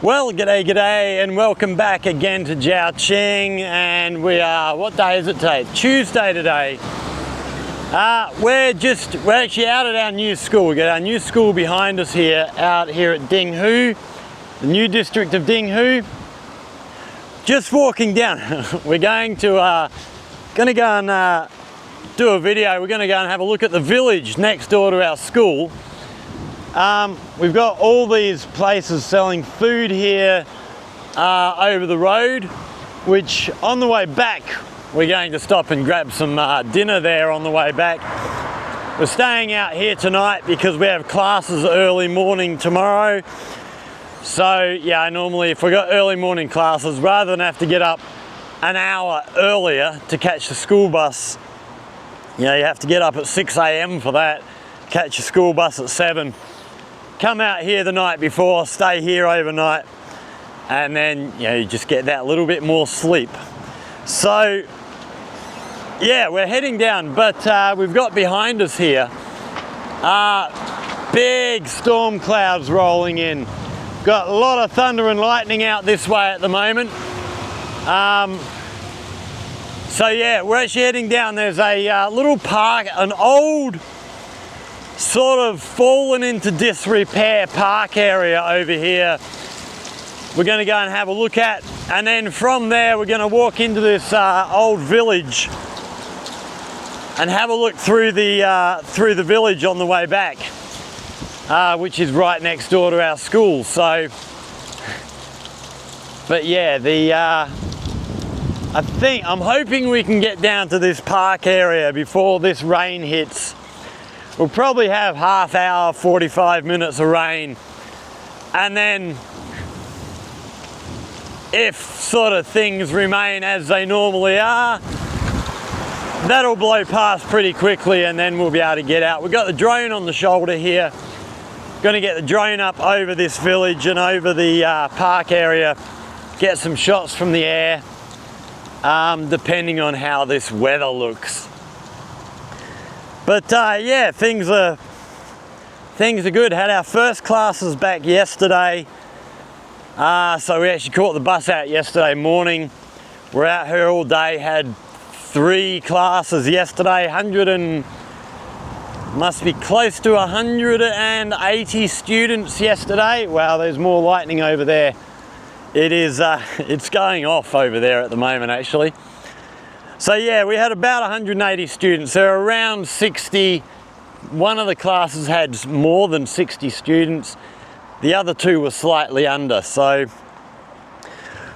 Well, g'day, and welcome back again to Jiaoqing, and we are, what day is it today? Tuesday today. We're actually out at our new school. We got our new school behind us here, out here at DingHu, the new district of DingHu. Just walking down. We're going to go and do a video. We're going to go and have a look at the village next door to our school. We've got all these places selling food here over the road, which on the way back we're going to stop and grab some dinner there on the way back. We're staying out here tonight because we have classes early morning tomorrow. So yeah, normally if we got early morning classes, rather than have to get up an hour earlier to catch the school bus, you have to get up at 6 AM for that, catch a school bus at 7. Come out here the night before, stay here overnight, and then you just get that little bit more sleep. So yeah, we're heading down, but we've got behind us here big storm clouds rolling in. Got a lot of thunder and lightning out this way at the moment. So yeah, we're actually heading down. There's a little park, an old sort of fallen into disrepair park area over here. We're going to go and have a look at, and then from there we're going to walk into this old village and have a look through the village on the way back, which is right next door to our school. So, but yeah, I'm hoping we can get down to this park area before this rain hits. We'll probably have half hour, 45 minutes of rain, and then if sort of things remain as they normally are, that'll blow past pretty quickly, and then we'll be able to get out. We've got the drone on the shoulder here. Going to get the drone up over this village and over the park area, get some shots from the air, depending on how this weather looks. But yeah, things are good. Had our first classes back yesterday, so we actually caught the bus out yesterday morning. We're out here all day. Had 3 classes yesterday. Must be close to 180 students yesterday. Wow, there's more lightning over there. It is. It's going off over there at the moment, actually. So yeah, we had about 180 students. There are around 60. One of the classes had more than 60 students. The other 2 were slightly under. So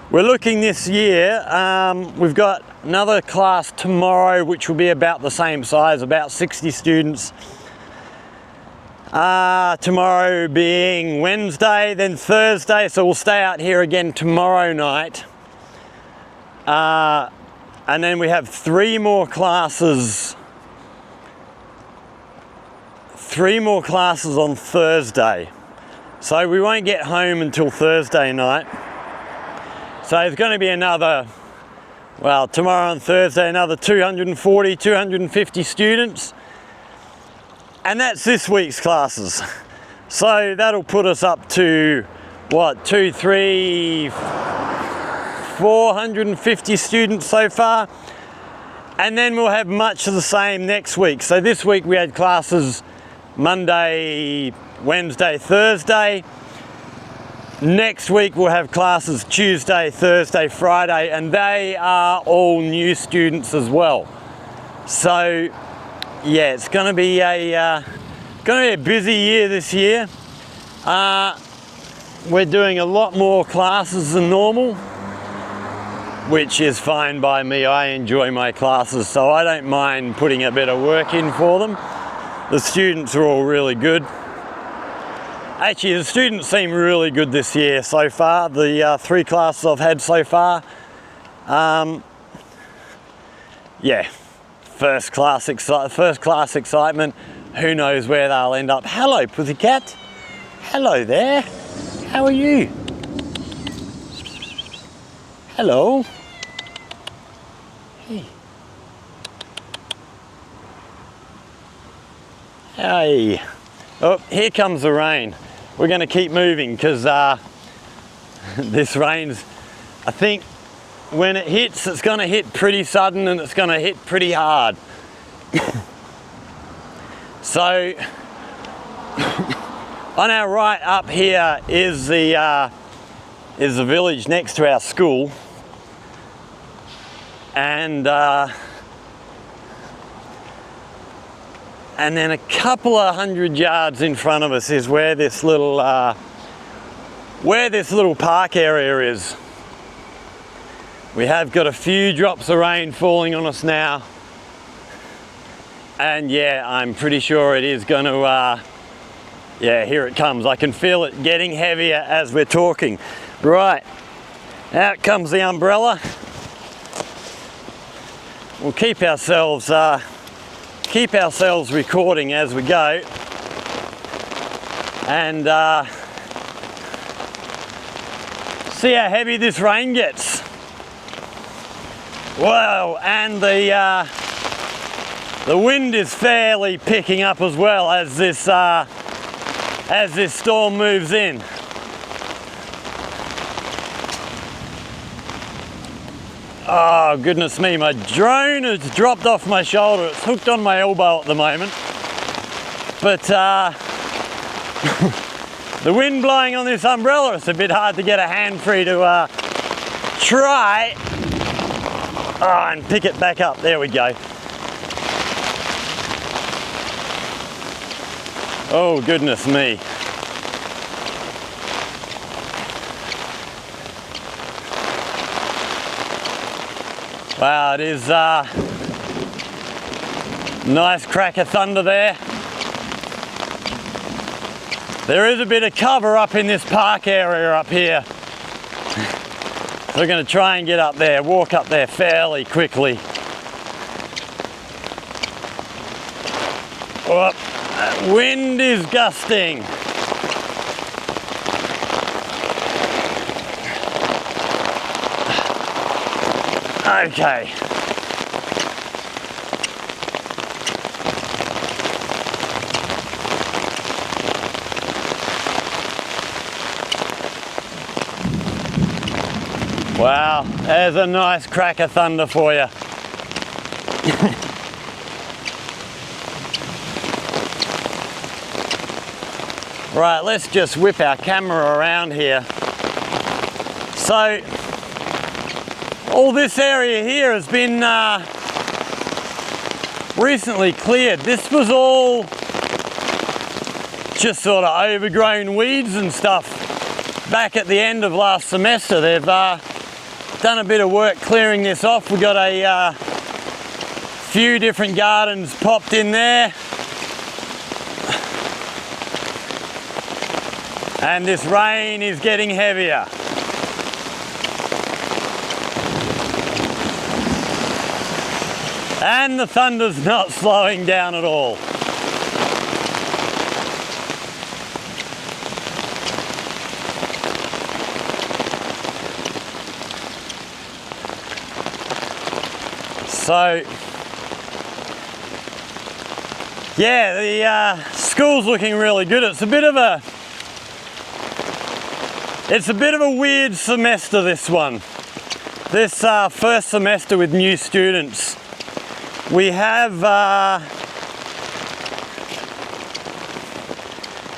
we're looking this year. We've got another class tomorrow, which will be about the same size, about 60 students. Tomorrow being Wednesday, then Thursday. So we'll stay out here again tomorrow night. And then we have 3 more classes. 3 more classes on Thursday. So we won't get home until Thursday night. So there's going to be another, well, tomorrow and Thursday, another 240, 250 students. And that's this week's classes. So that'll put us up to, what, 450 students so far, and then we'll have much of the same next week. So this week we had classes Monday, Wednesday, Thursday. Next week we'll have classes Tuesday, Thursday, Friday, and they are all new students as well. So yeah, it's going to be a busy year this year. We're doing a lot more classes than normal, which is fine by me. I enjoy my classes, so I don't mind putting a bit of work in for them. The students are all really good. Actually, the students seem really good this year so far. The 3 classes I've had so far. Yeah, first class excitement. Who knows where they'll end up. Hello, pussycat. Hello there. How are you? Hello. Hey. Hey. Oh, here comes the rain. We're going to keep moving because This rain's, I think when it hits, it's going to hit pretty sudden and it's going to hit pretty hard. So on our right up here is the village next to our school, and then a couple of 100 yards in front of us is where this little park area is. We have got a few drops of rain falling on us now, and yeah, I'm pretty sure it is going to, yeah, here it comes. I can feel it getting heavier as we're talking. Right, out comes the umbrella. We'll keep ourselves recording as we go, and see how heavy this rain gets. Wow, and the wind is fairly picking up as well as this storm moves in. Oh goodness me, my drone has dropped off my shoulder. It's hooked on my elbow at the moment. But the wind blowing on this umbrella, it's a bit hard to get a hand free to try and pick it back up. There we go. Oh goodness me. Wow, it is nice crack of thunder there. There is a bit of cover up in this park area up here. So we're going to try and get up there, walk up there fairly quickly. Oh, that wind is gusting. Okay. Wow, there's a nice crack of thunder for you. Right, let's just whip our camera around here. So, all this area here has been recently cleared. This was all just sort of overgrown weeds and stuff. Back at the end of last semester, they've done a bit of work clearing this off. We've got a few different gardens popped in there. And this rain is getting heavier. And the thunder's not slowing down at all. So, yeah, the school's looking really good. It's a bit of a weird semester, this one. This first semester with new students. We have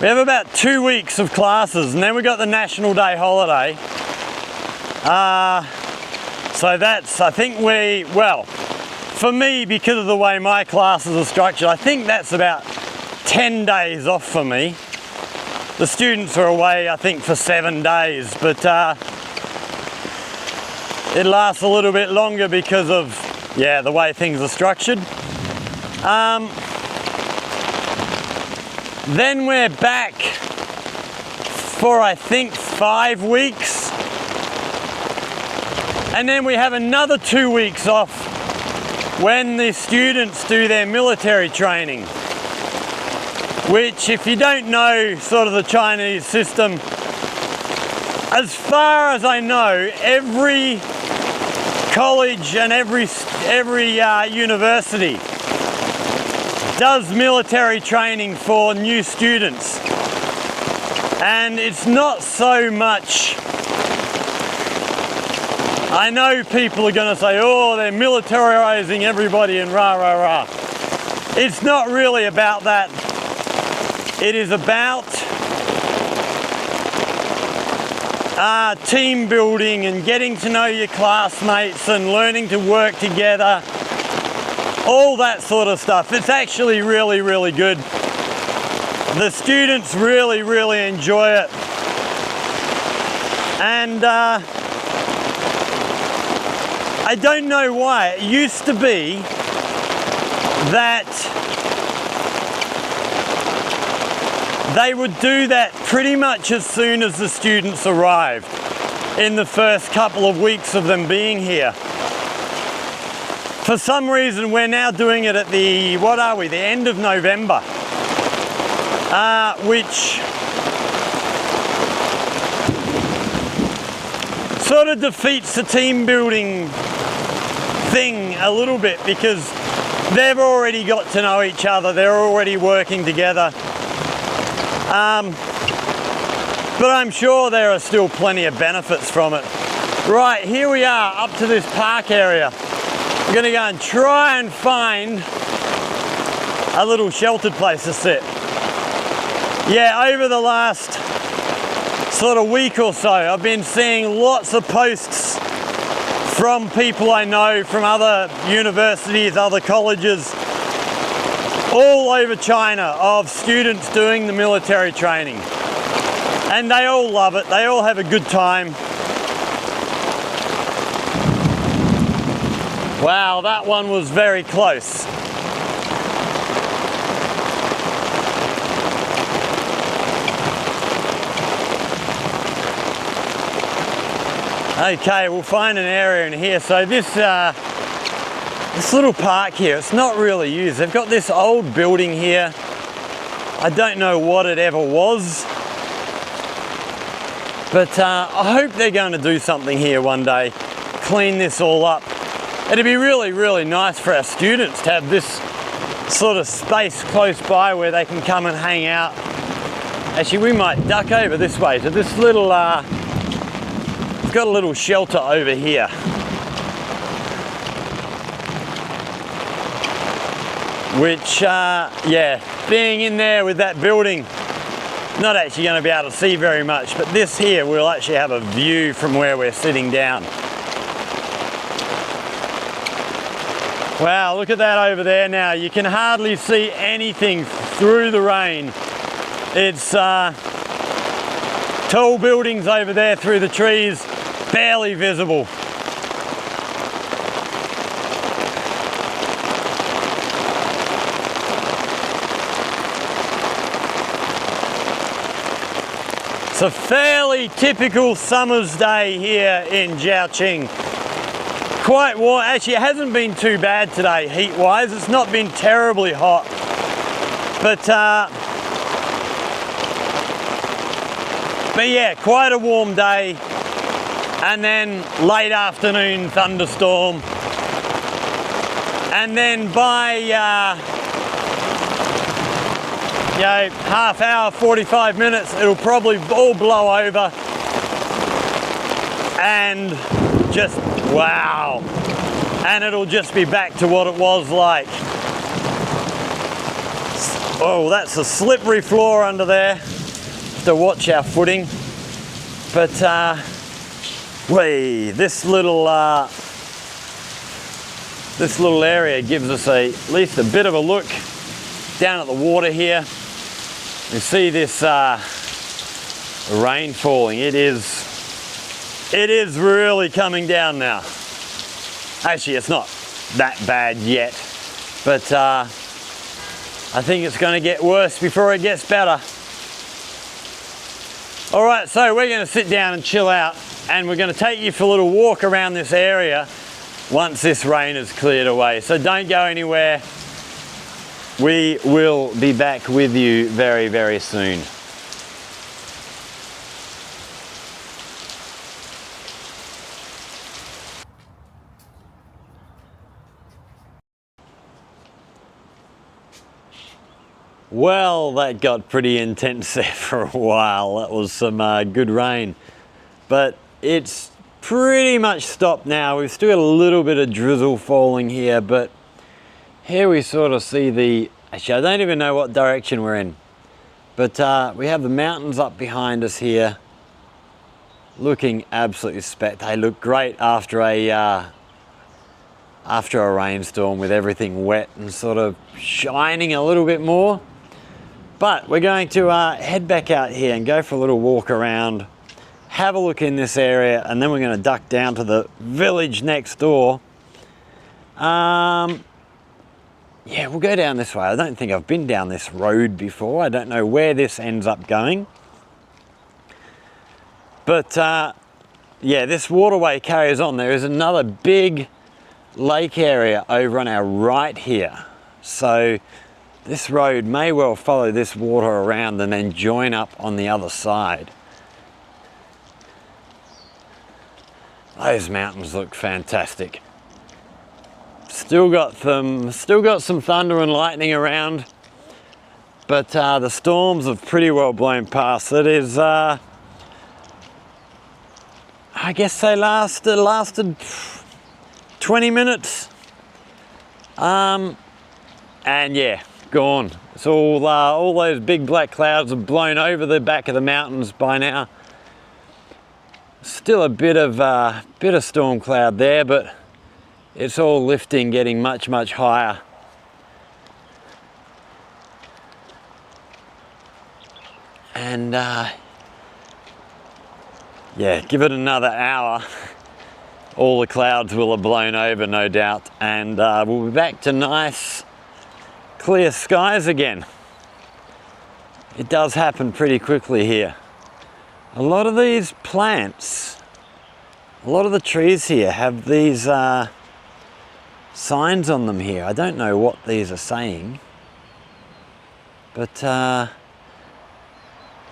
about 2 weeks of classes, and then we got the National Day holiday. So that's, I think for me, because of the way my classes are structured, I think that's about 10 days off for me. The students are away, I think, for 7 days, but it lasts a little bit longer because of, yeah, the way things are structured. Then we're back for, I think, 5 weeks. And then we have another 2 weeks off when the students do their military training. Which, if you don't know sort of the Chinese system, as far as I know, every college and every university does military training for new students, and it's not so much I know people are going to say, oh, they're militarizing everybody and rah, rah, rah. It's not really about that. It is about team building and getting to know your classmates and learning to work together. All that sort of stuff. It's actually really, really good. The students really, really enjoy it. And I don't know why. It used to be that they would do that pretty much as soon as the students arrived, in the first couple of weeks of them being here. For some reason, we're now doing it at the, what are we, the end of November, which sort of defeats the team building thing a little bit, because they've already got to know each other, they're already working together. But I'm sure there are still plenty of benefits from it. Right, here we are up to this park area. We're going to go and try and find a little sheltered place to sit. Yeah, over the last sort of week or so, I've been seeing lots of posts from people I know from other universities, other colleges, all over China, of students doing the military training. And they all love it, they all have a good time. Wow, that one was very close. Okay, we'll find an area in here. So this little park here, it's not really used. They've got this old building here. I don't know what it ever was, but I hope they're going to do something here one day, clean this all up. It'd be really, really nice for our students to have this sort of space close by where they can come and hang out. Actually, we might duck over this way to this little, it's got a little shelter over here. Which, yeah, being in there with that building, not actually going to be able to see very much, but this here we'll actually have a view from where we're sitting down. Wow, look at that over there now. You can hardly see anything through the rain. It's tall buildings over there through the trees, barely visible. It's a fairly typical summer's day here in Jiaoqing. Quite warm. Actually, it hasn't been too bad today heat-wise. It's not been terribly hot, but yeah, quite a warm day. And then late afternoon thunderstorm, and then by half hour, 45 minutes, it'll probably all blow over, and just wow, and it'll just be back to what it was like. Oh, that's a slippery floor under there. Have to watch our footing. But this little area gives us at least a bit of a look down at the water here. You see this rain falling. It is really coming down now. Actually, it's not that bad yet, but I think it's going to get worse before it gets better. All right, so we're going to sit down and chill out, and we're going to take you for a little walk around this area once this rain has cleared away. So don't go anywhere. We will be back with you very, very soon. Well, that got pretty intense there for a while. That was some good rain. But it's pretty much stopped now. We've still got a little bit of drizzle falling here, but here we sort of see the, actually I don't even know what direction we're in, but we have the mountains up behind us here, looking absolutely they look great after a rainstorm with everything wet and sort of shining a little bit more. But we're going to head back out here and go for a little walk around, have a look in this area, and then we're going to duck down to the village next door. Yeah, we'll go down this way. I don't think I've been down this road before. I don't know where this ends up going. But yeah, this waterway carries on. There is another big lake area over on our right here. So this road may well follow this water around and then join up on the other side. Those mountains look fantastic. Still got some thunder and lightning around, but the storms have pretty well blown past. It is, I guess they lasted 20 minutes. And yeah, gone. It's all those big black clouds have blown over the back of the mountains by now. Still a bit of storm cloud there, but it's all lifting, getting much higher. And yeah, give it another hour, all the clouds will have blown over, no doubt, and we'll be back to nice clear skies again. It does happen pretty quickly here. A lot of these plants, a lot of the trees here have these signs on them here. I don't know what these are saying, but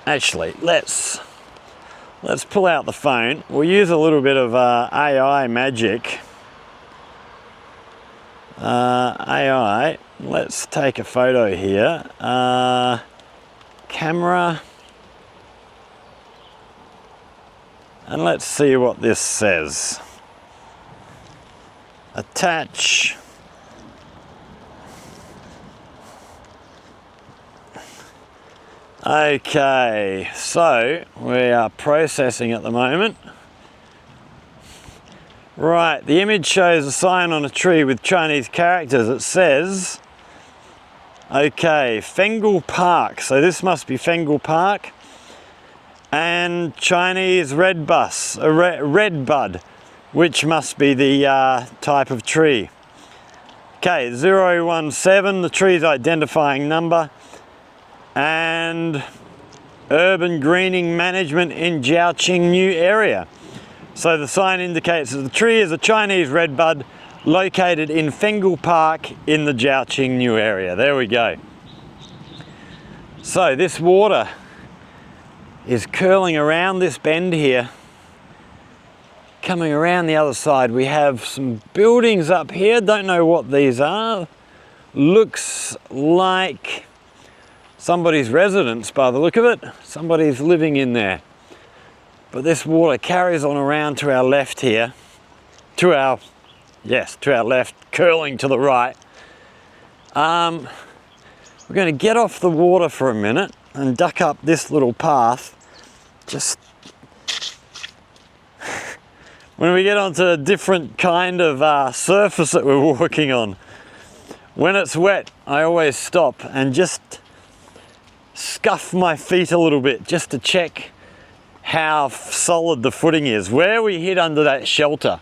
actually let's pull out the phone. We'll use a little bit of AI magic. AI, let's take a photo here. Camera, and let's see what this says. Attach. Okay, so we are processing at the moment. Right, the image shows a sign on a tree with Chinese characters. It says, okay, Fengal Park. So this must be Fengal Park. And Chinese red bud, which must be the type of tree. Okay, 017, the tree's identifying number. And urban greening management in Jiaoqing new area. So the sign indicates that the tree is a Chinese redbud located in Fengal Park in the Jiaoqing new area. There we go. So this water is curling around this bend here. Coming around the other side, we have some buildings up here. Don't know what these are. Looks like somebody's residence by the look of it. Somebody's living in there. But this water carries on around to our left here. To our left, curling to the right. We're going to get off the water for a minute and duck up this little path. Just when we get onto a different kind of surface that we're walking on. When it's wet, I always stop and just scuff my feet a little bit just to check how solid the footing is. Where we hid under that shelter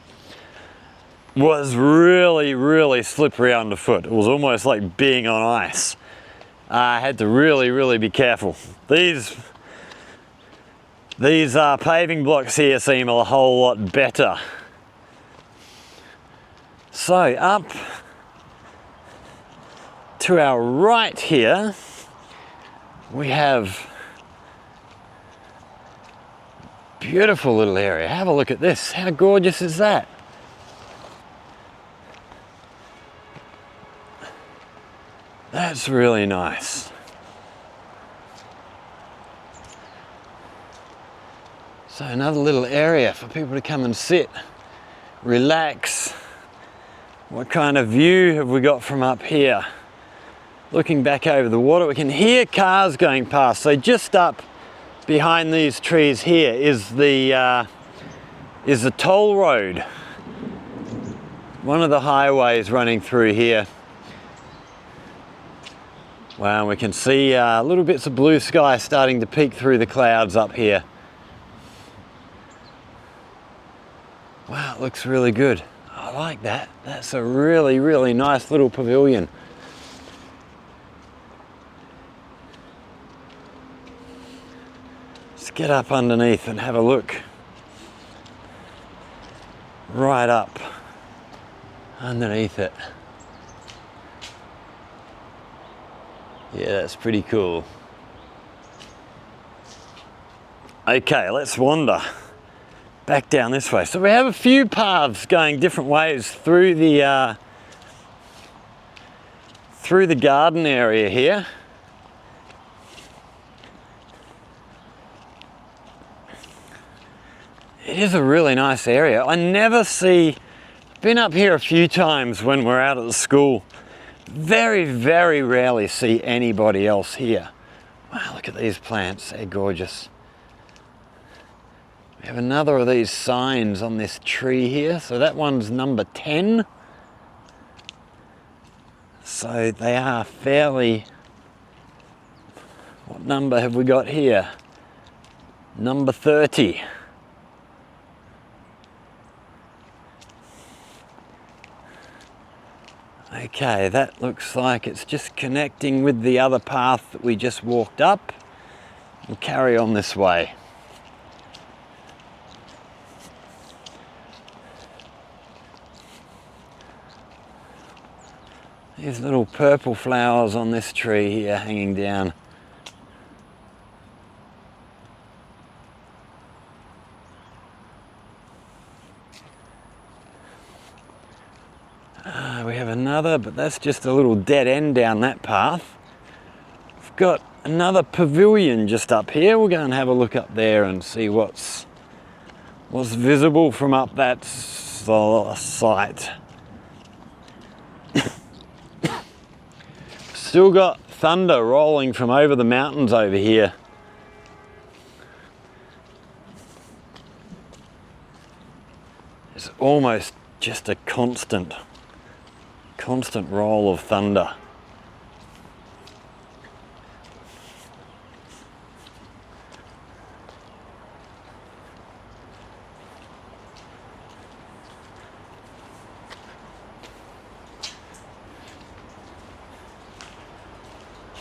was really slippery underfoot. It was almost like being on ice. I had to really be careful. These paving blocks here seem a whole lot better. So up to our right here, we have beautiful little area. Have a look at this. How gorgeous is that? That's really nice. So another little area for people to come and sit, relax. What kind of view have we got from up here? Looking back over the water, we can hear cars going past. So just up behind these trees here is the toll road. One of the highways running through here. Wow, we can see little bits of blue sky starting to peek through the clouds up here. Wow, it looks really good. I like that. That's a really, really nice little pavilion. Let's get up underneath and have a look. Right up underneath it. Yeah, that's pretty cool. Okay, let's wander back down this way. So we have a few paths going different ways through the garden area here. It is a really nice area. I never see, been up here a few times when we're out at the school. Very, very rarely see anybody else here. Wow, look at these plants, they're gorgeous. We have another of these signs on this tree here. So that one's number 10. So they are fairly, what number have we got here? Number 30. Okay, that looks like it's just connecting with the other path that we just walked up. We'll carry on this way. These little purple flowers on this tree here hanging down. We have another, but that's just a little dead end down that path. We've got another pavilion just up here. We'll go and have a look up there and see what's visible from up that site. Still got thunder rolling from over the mountains over here. It's almost just a constant roll of thunder.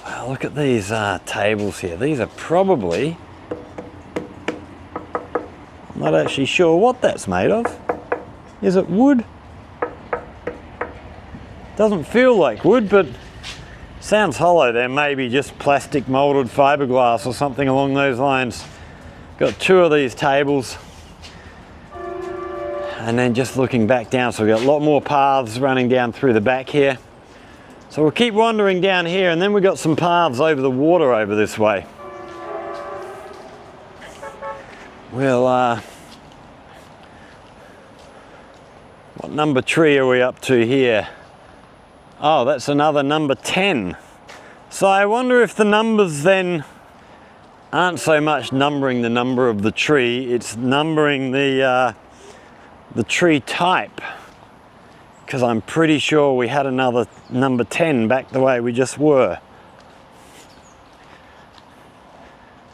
Wow, look at these tables here. These are probably, I'm not actually sure what that's made of. Is it wood? Doesn't feel like wood, but sounds hollow. There may be just plastic molded fiberglass or something along those lines. Got two of these tables. And then just looking back down, so we've got a lot more paths running down through the back here. So we'll keep wandering down here, and then we've got some paths over the water over this way. We'll, what number tree are we up to here? Oh, that's another number 10. So I wonder if the numbers then aren't so much numbering the number of the tree, it's numbering the tree type. Because I'm pretty sure we had another number 10 back the way we just were.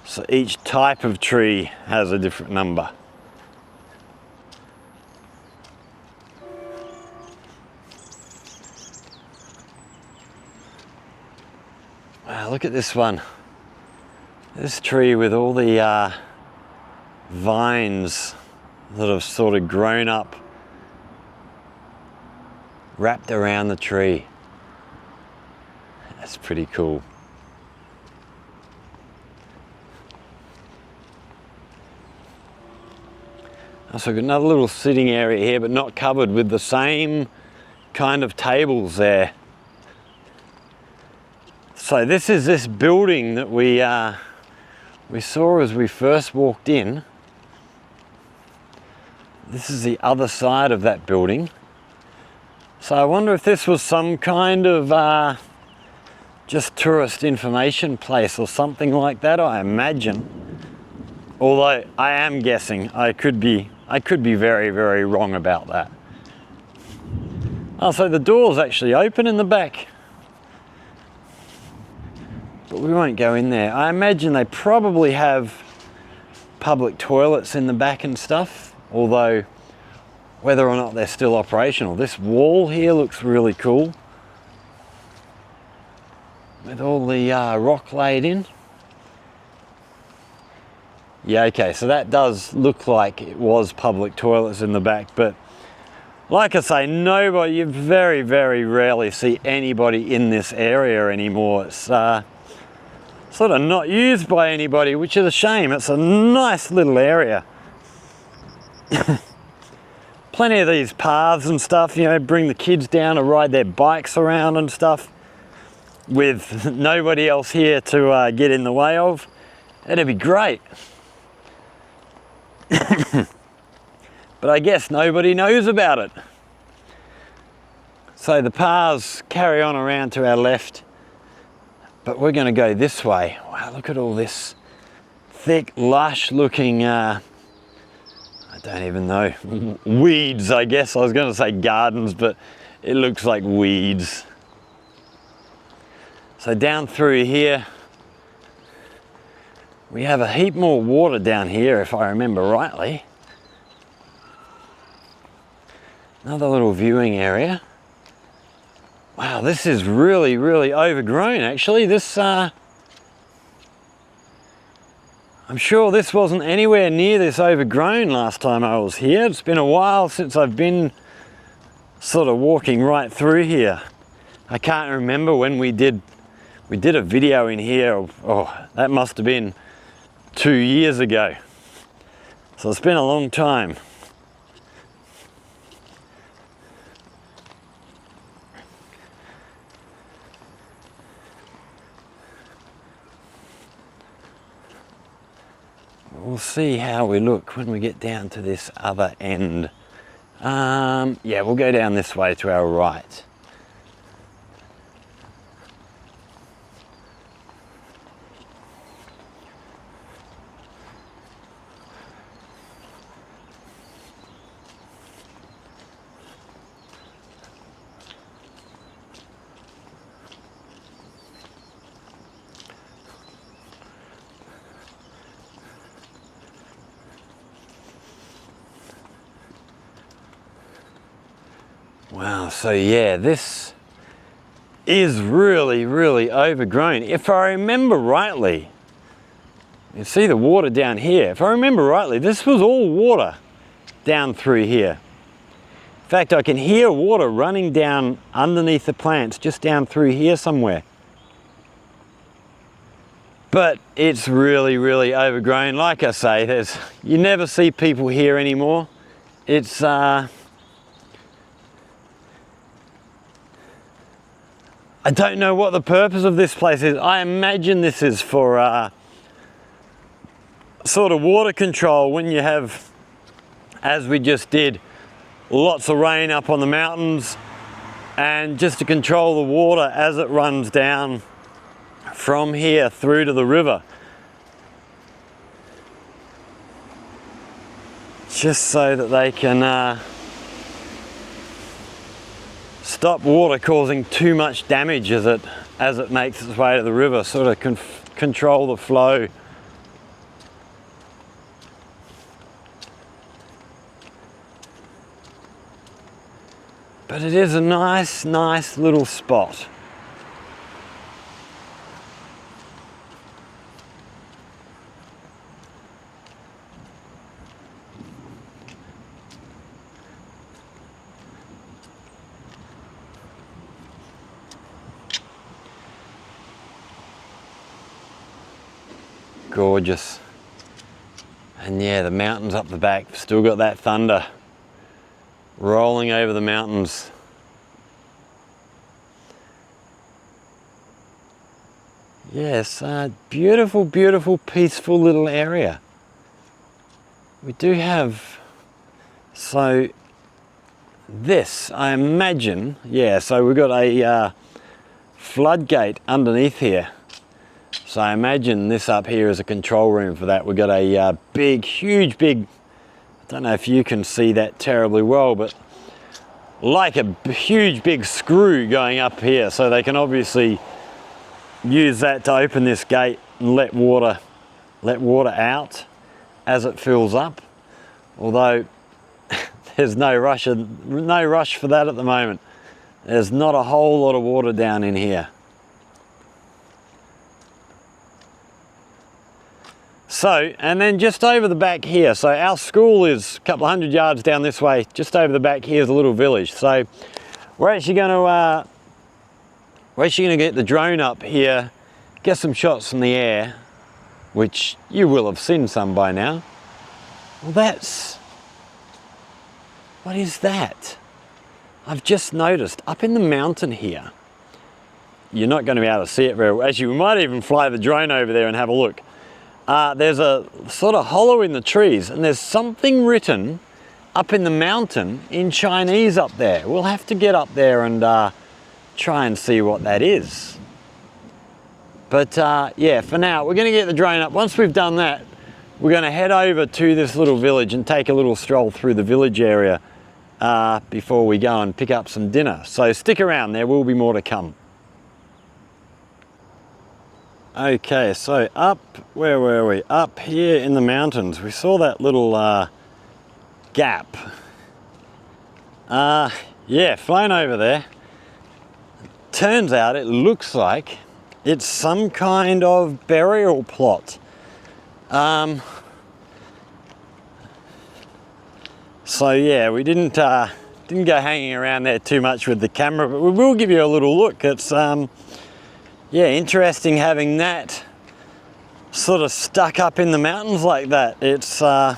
So each type of tree has a different number. Wow, look at this one. This tree with all the vines that have sort of grown up, wrapped around the tree. That's pretty cool. So we've got another little sitting area here, but not covered, with the same kind of tables there. So this is this building that we saw as we first walked in. This is the other side of that building. So I wonder if this was some kind of just tourist information place or something like that, I imagine. Although I am guessing, I could be very, very wrong about that. Oh, so the door's actually open in the back. But we won't go in there. I imagine they probably have public toilets in the back and stuff, although whether or not they're still operational. This wall here looks really cool, with all the rock laid in. Yeah, okay, so that does look like it was public toilets in the back, but like I say, nobody, you very, very rarely see anybody in this area anymore. It's sort of not used by anybody, which is a shame. It's a nice little area. Plenty of these paths and stuff, you know, bring the kids down to ride their bikes around and stuff with nobody else here to get in the way of. It'd be great. But I guess nobody knows about it. So the paths carry on around to our left, but we're going to go this way. Wow, look at all this thick, lush looking I don't even know, weeds, I guess. I was going to say gardens, but it looks like weeds. So down through here, we have a heap more water down here, if I remember rightly. Another little viewing area. Wow, this is really, really overgrown, actually. This, I'm sure this wasn't anywhere near this overgrown last time I was here. It's been a while since I've been sort of walking right through here. I can't remember when we did a video in here. Oh, that must have been 2 years ago. So it's been a long time. We'll see how we look when we get down to this other end. Yeah, we'll go down this way to our right. Wow, so yeah, this is really, really overgrown. If I remember rightly, you see the water down here. If I remember rightly, this was all water down through here. In fact, I can hear water running down underneath the plants, just down through here somewhere. But it's really, really overgrown. Like I say, you never see people here anymore. It's, I don't know what the purpose of this place is. I imagine this is for sort of water control when you have, as we just did, lots of rain up on the mountains, and just to control the water as it runs down from here through to the river. Just so that they can stop water causing too much damage as it makes its way to the river, sort of control the flow. But it is a nice, nice little spot. Gorgeous. And yeah, the mountains up the back, still got that thunder rolling over the mountains. Yes, beautiful, beautiful, peaceful little area. We do have So this, I imagine, yeah, so we've got a floodgate underneath here. So I imagine this up here is a control room for that. We've got a huge, I don't know if you can see that terribly well, but like a huge big screw going up here. So they can obviously use that to open this gate and let water out as it fills up. Although there's no rush for that at the moment. There's not a whole lot of water down in here. So, and then just over the back here, so our school is a couple of 100 yards down this way. Just over the back here is a little village. So we're actually going to get the drone up here, get some shots from the air, which you will have seen some by now. Well, what is that? I've just noticed up in the mountain here. You're not going to be able to see it very well. Actually, we might even fly the drone over there and have a look. There's a sort of hollow in the trees, and there's something written up in the mountain in Chinese up there. We'll have to get up there and try and see what that is. But yeah, for now, we're going to get the drone up. Once we've done that, we're going to head over to this little village and take a little stroll through the village area before we go and pick up some dinner. So stick around, there will be more to come. Okay, so where were we? Up here in the mountains, we saw that little gap. Yeah, flown over there. Turns out it looks like it's some kind of burial plot. So yeah, we didn't go hanging around there too much with the camera, but we will give you a little look. It's yeah, interesting having that sort of stuck up in the mountains like that. It's I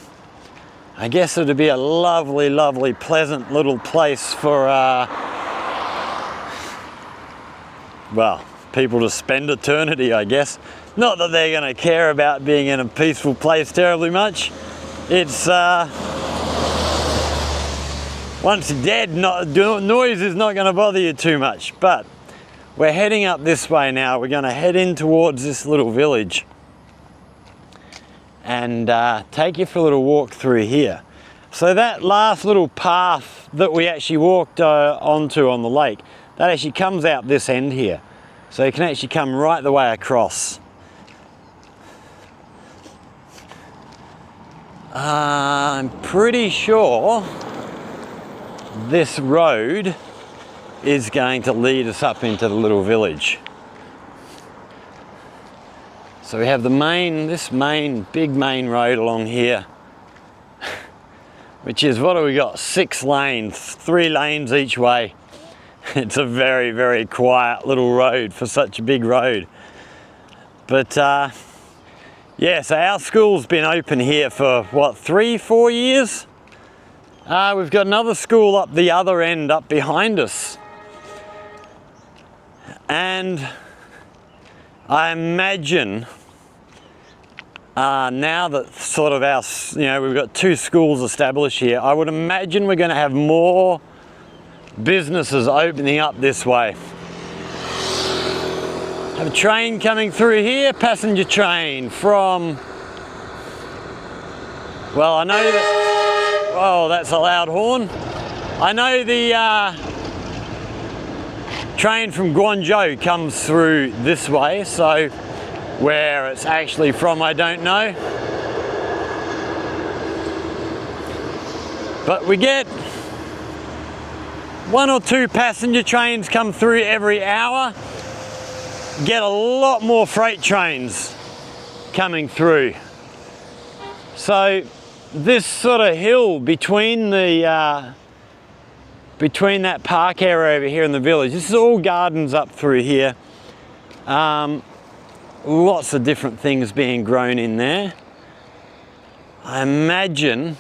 guess it'd be a lovely, lovely, pleasant little place for well, people to spend eternity, I guess. Not that they're going to care about being in a peaceful place terribly much. It's once you're dead, noise is not going to bother you too much. But we're heading up this way now. We're going to head in towards this little village and take you for a little walk through here. So that last little path that we actually walked onto on the lake, that actually comes out this end here. So you can actually come right the way across. I'm pretty sure this road is going to lead us up into the little village. So we have the big main road along here, which is, what do we got? 6 lanes, 3 lanes each way. It's a very, very quiet little road for such a big road. But yeah, so our school's been open here for what, 3-4 years? We've got another school up the other end, up behind us. And I imagine now that sort of we've got 2 schools established here, I would imagine we're going to have more businesses opening up this way. Have a train coming through here, passenger train from, well, I know that, oh, that's a loud horn. I know the train from Guangzhou comes through this way, so where it's actually from I don't know. But we get 1 or 2 passenger trains come through every hour. Get a lot more freight trains coming through. So this sort of hill between the between that park area over here in the village, this is all gardens up through here. Lots of different things being grown in there. I imagine,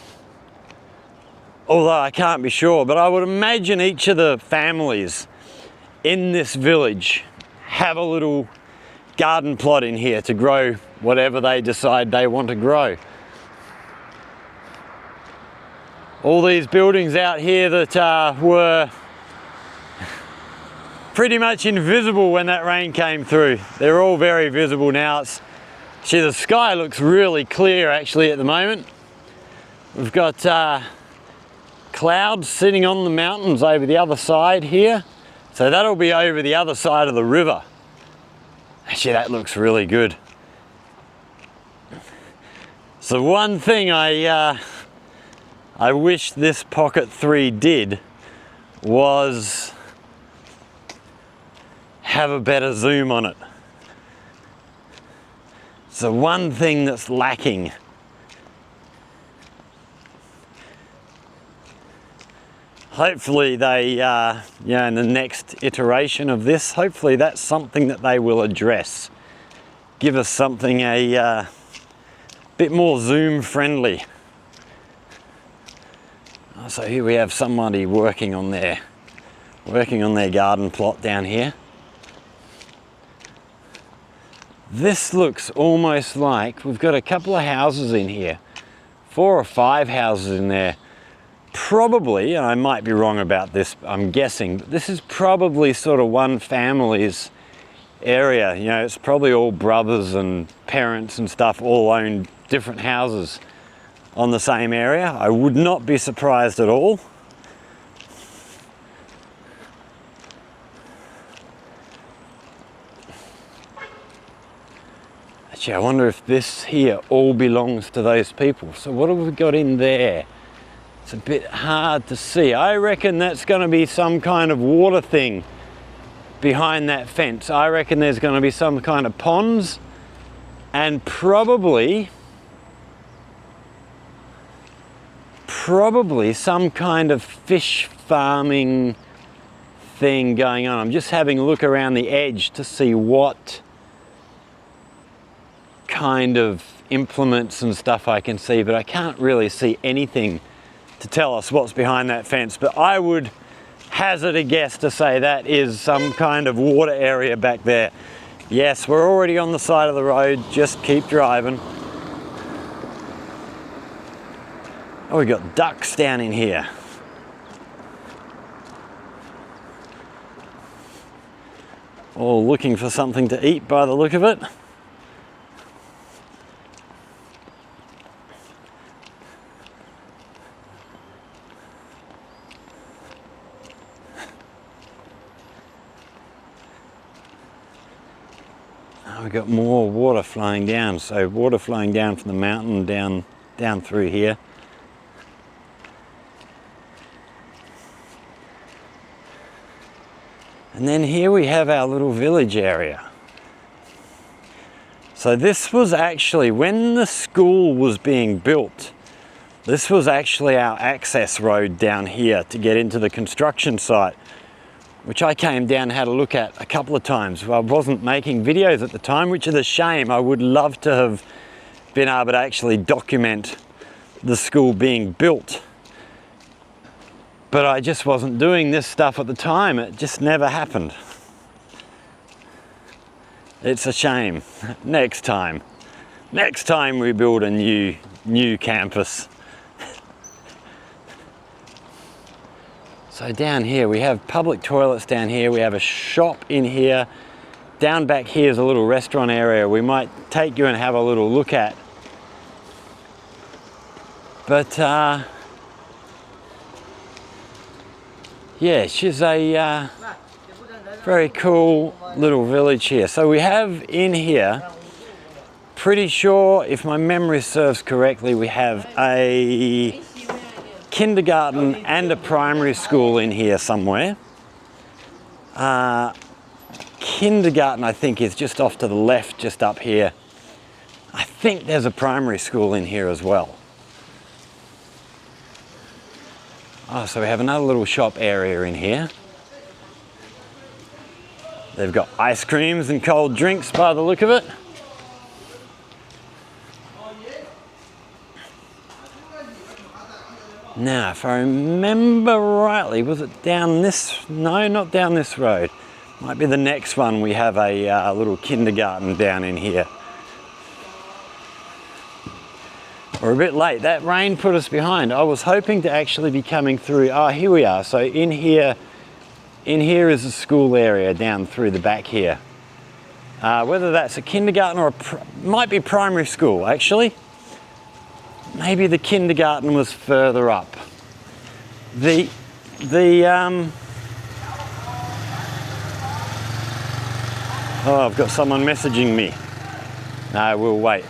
although I can't be sure, but I would imagine each of the families in this village have a little garden plot in here to grow whatever they decide they want to grow. all these buildings out here that were pretty much invisible when that rain came through. They're all very visible now. See, the sky looks really clear actually at the moment. We've got clouds sitting on the mountains over the other side here. So that'll be over the other side of the river. Actually, that looks really good. So one thing I wish this Pocket 3 did was have a better zoom on it. So one thing that's lacking. Hopefully they, in the next iteration of this, hopefully that's something that they will address. Give us something a bit more zoom friendly. So here we have somebody working on their garden plot down here. This looks almost like we've got a couple of houses in here, 4 or 5 houses in there. Probably, and I might be wrong about this, I'm guessing, but this is probably sort of one family's area. You know, it's probably all brothers and parents and stuff all own different houses on the same area. I would not be surprised at all. Actually, I wonder if this here all belongs to those people. So what have we got in there? It's a bit hard to see. I reckon that's going to be some kind of water thing behind that fence. I reckon there's going to be some kind of ponds and probably some kind of fish farming thing going on. I'm just having a look around the edge to see what kind of implements and stuff I can see, but I can't really see anything to tell us what's behind that fence. But I would hazard a guess to say that is some kind of water area back there. Yes, we're already on the side of the road, just keep driving. Oh, we got ducks down in here. All looking for something to eat by the look of it. We've got more water flowing down, so water flowing down from the mountain down through here. And then here we have our little village area. So this was actually, when the school was being built, this was actually our access road down here to get into the construction site, which I came down and had a look at a couple of times. I wasn't making videos at the time, which is a shame. I would love to have been able to actually document the school being built. But I just wasn't doing this stuff at the time. It just never happened. It's a shame. Next time we build a new campus. So down here we have public toilets down here, we have a shop in here. Down back here is a little restaurant area we might take you and have a little look at. But yeah, she's a very cool little village here. So we have in here, pretty sure if my memory serves correctly, we have a kindergarten and a primary school in here somewhere. Kindergarten, I think, is just off to the left, just up here. I think there's a primary school in here as well. Oh, so we have another little shop area in here. They've got ice creams and cold drinks by the look of it. Now, if I remember rightly, was it down this? No, not down this road. Might be the next one. We have a little kindergarten down in here. We're a bit late. That rain put us behind. I was hoping to actually be coming through. Oh, here we are. So in here is the school area down through the back here. Whether that's a kindergarten or might be primary school actually. Maybe the kindergarten was further up. Oh, I've got someone messaging me. No, we'll wait.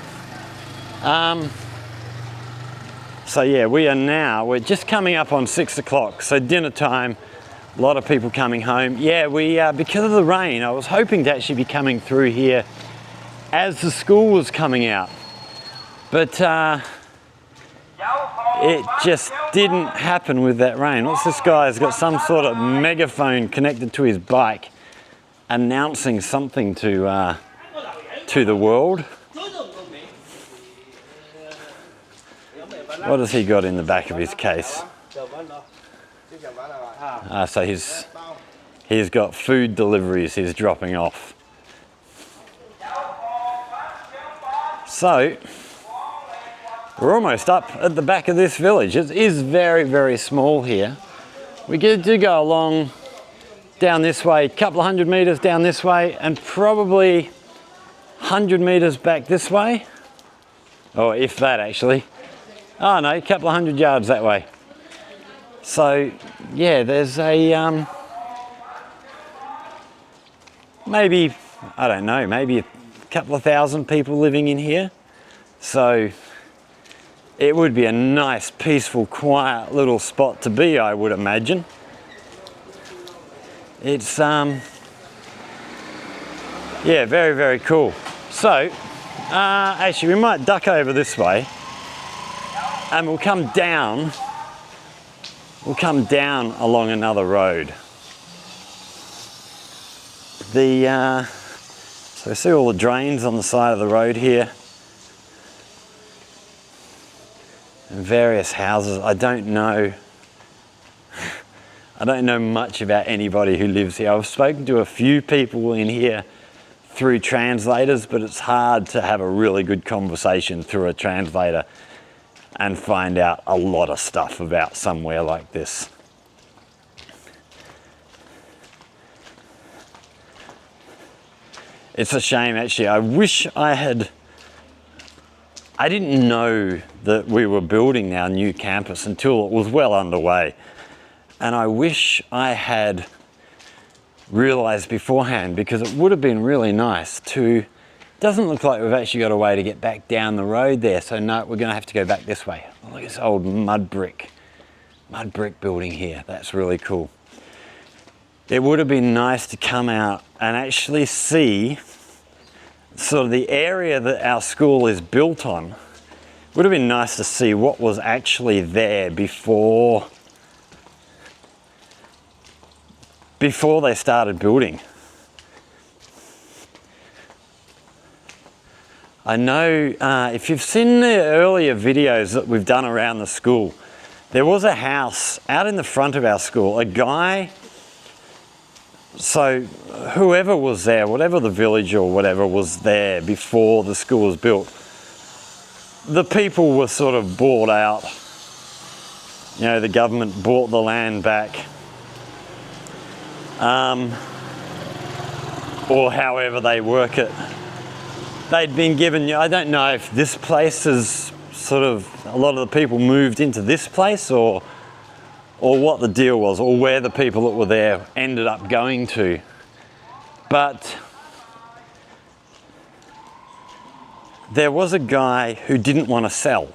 So yeah, we're just coming up on 6 o'clock, so dinner time, a lot of people coming home. Yeah, because of the rain, I was hoping to actually be coming through here as the school was coming out. But it just didn't happen with that rain. What's this guy? Has got some sort of megaphone connected to his bike, announcing something to the world. What has he got in the back of his case? So he's got food deliveries he's dropping off. So we're almost up at the back of this village. It is very, very small here. We do go along down this way, a couple of 100 meters down this way, and probably 100 meters back this way. Or if that actually. Oh no, a couple of 100 yards that way. So yeah, there's a maybe, I don't know, maybe a couple of thousand people living in here. So it would be a nice, peaceful, quiet little spot to be, I would imagine. It's yeah, very, very cool. So actually we might duck over this way. And we'll come down along another road. So see all the drains on the side of the road here. And various houses. I don't know much about anybody who lives here. I've spoken to a few people in here through translators, but it's hard to have a really good conversation through a translator and find out a lot of stuff about somewhere like this. It's a shame actually. I didn't know that we were building our new campus until it was well underway. And I wish I had realized beforehand, because it would have been really nice to. Doesn't look like we've actually got a way to get back down the road there, so no, we're going to have to go back this way. Oh, look at this old mud brick building here. That's really cool. It would have been nice to come out and actually see sort of the area that our school is built on. Would have been nice to see what was actually there before they started building. I know if you've seen the earlier videos that we've done around the school, there was a house out in the front of our school, a guy, so whoever was there, whatever the village or whatever was there before the school was built, the people were sort of bought out. You know, the government bought the land back. Or however they work it. They'd been given, I don't know if this place is sort of, a lot of the people moved into this place or what the deal was, or where the people that were there ended up going to. But there was a guy who didn't want to sell.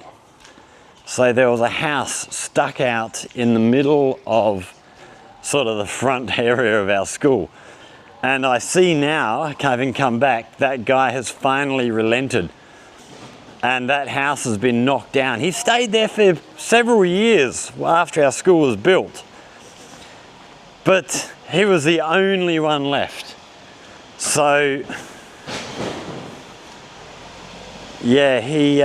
So there was a house stuck out in the middle of sort of the front area of our school. And I see now, having come back, that guy has finally relented. And that house has been knocked down. He stayed there for several years after our school was built. But he was the only one left. So, yeah, he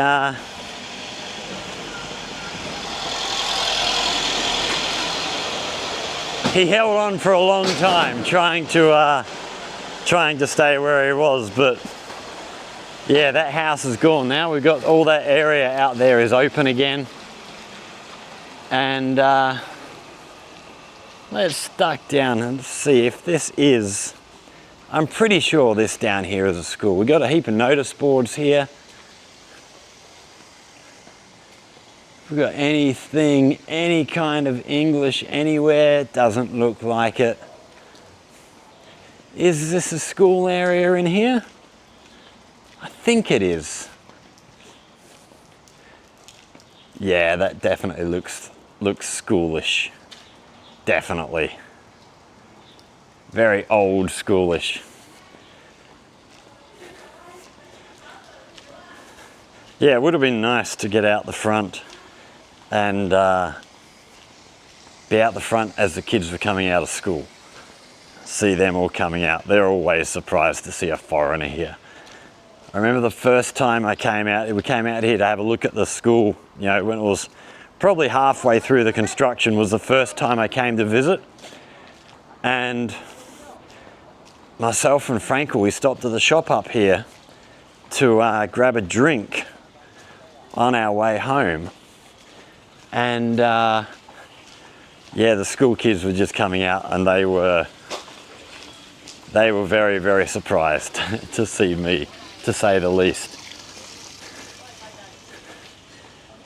held on for a long time, trying to stay where he was, but Yeah, that house is gone now. We've got all that area out there is open again. And let's duck down and see if this is, I'm pretty sure this down here is a school. We've got a heap of notice boards here. If we've got anything, any kind of English anywhere, doesn't look like it. Is this a school area in here? I think it is. Yeah, that definitely looks schoolish. Definitely. Very old schoolish. Yeah, it would have been nice to get out the front and be out the front as the kids were coming out of school. See them all coming out. They're always surprised to see a foreigner here. I remember the first time we came out here to have a look at the school, you know, when it was probably halfway through the construction was the first time I came to visit. And myself and Frankel, we stopped at the shop up here to grab a drink on our way home. And yeah, the school kids were just coming out and they were very, very surprised to see me, to say the least.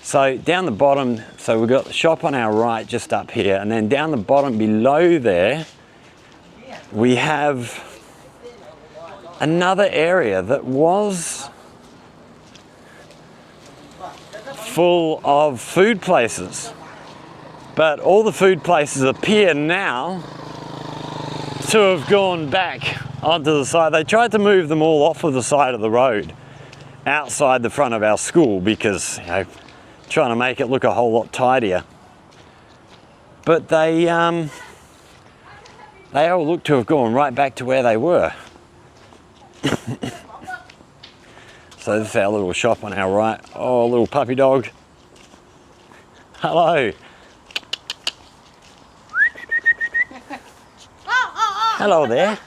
So down the bottom, so we've got the shop on our right just up here, and then down the bottom below there, we have another area that was full of food places. But all the food places appear now to have gone back onto the side. They tried to move them all off of the side of the road outside the front of our school because, you know, trying to make it look a whole lot tidier. But they all look to have gone right back to where they were. So this is our little shop on our right. Oh, little puppy dog. Hello. Hello there.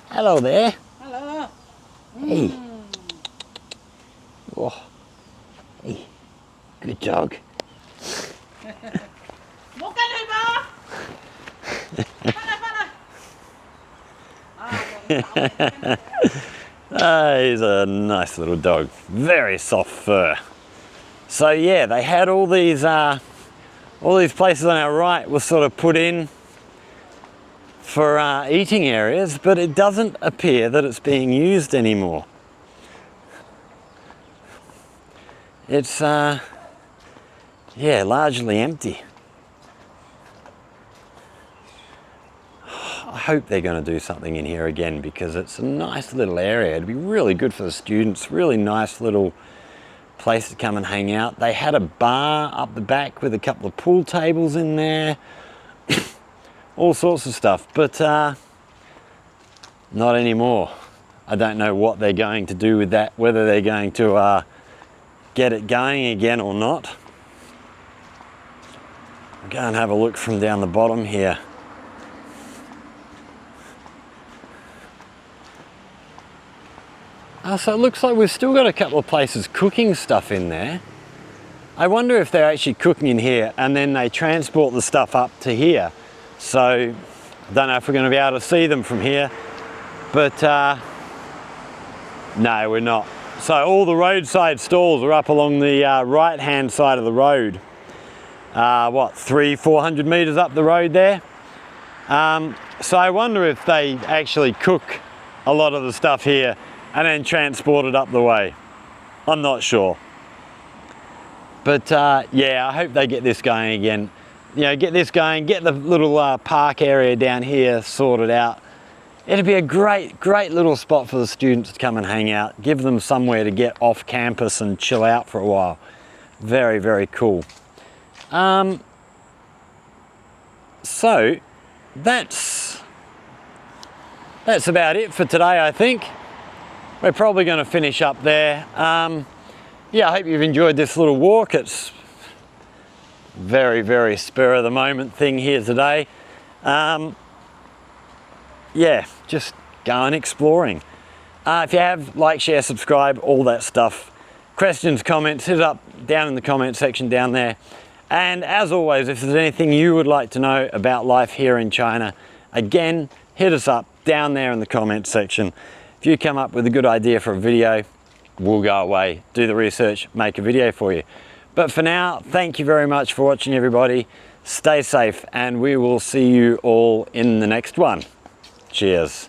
Hello there. Hello. Hey. Oh. Hey. Good dog. He's a nice little dog. Very soft fur. So yeah, they had all these places on our right were sort of put in for eating areas, but it doesn't appear that it's being used anymore. It's yeah, largely empty. I hope they're going to do something in here again because it's a nice little area. It'd be really good for the students, really nice little place to come and hang out. They had a bar up the back with a couple of pool tables in there. All sorts of stuff, but not anymore. I don't know what they're going to do with that, whether they're going to get it going again or not. I'll go and have a look from down the bottom here. So it looks like we've still got a couple of places cooking stuff in there. I wonder if they're actually cooking in here and then they transport the stuff up to here. So I don't know if we're going to be able to see them from here, but no, we're not. So all the roadside stalls are up along the right hand side of the road. What, 300-400 meters up the road there. So I wonder if they actually cook a lot of the stuff here and then transport it up the way. I'm not sure. But yeah, I hope they get this going again. You know, get this going, get the little park area down here sorted out. It'd be a great little spot for the students to come and hang out, give them somewhere to get off campus and chill out for a while. Very, very cool. So that's about it for today, I think. We're probably going to finish up there. Yeah, I hope you've enjoyed this little walk. It's very, very spur of the moment thing here today. Yeah, just going exploring. If you have, like, share, subscribe, all that stuff. Questions, comments, hit it up down in the comment section down there. And as always, if there's anything you would like to know about life here in China, again, hit us up down there in the comment section. If you come up with a good idea for a video, we'll go away, do the research, make a video for you. But for now, thank you very much for watching, everybody. Stay safe, and we will see you all in the next one. Cheers.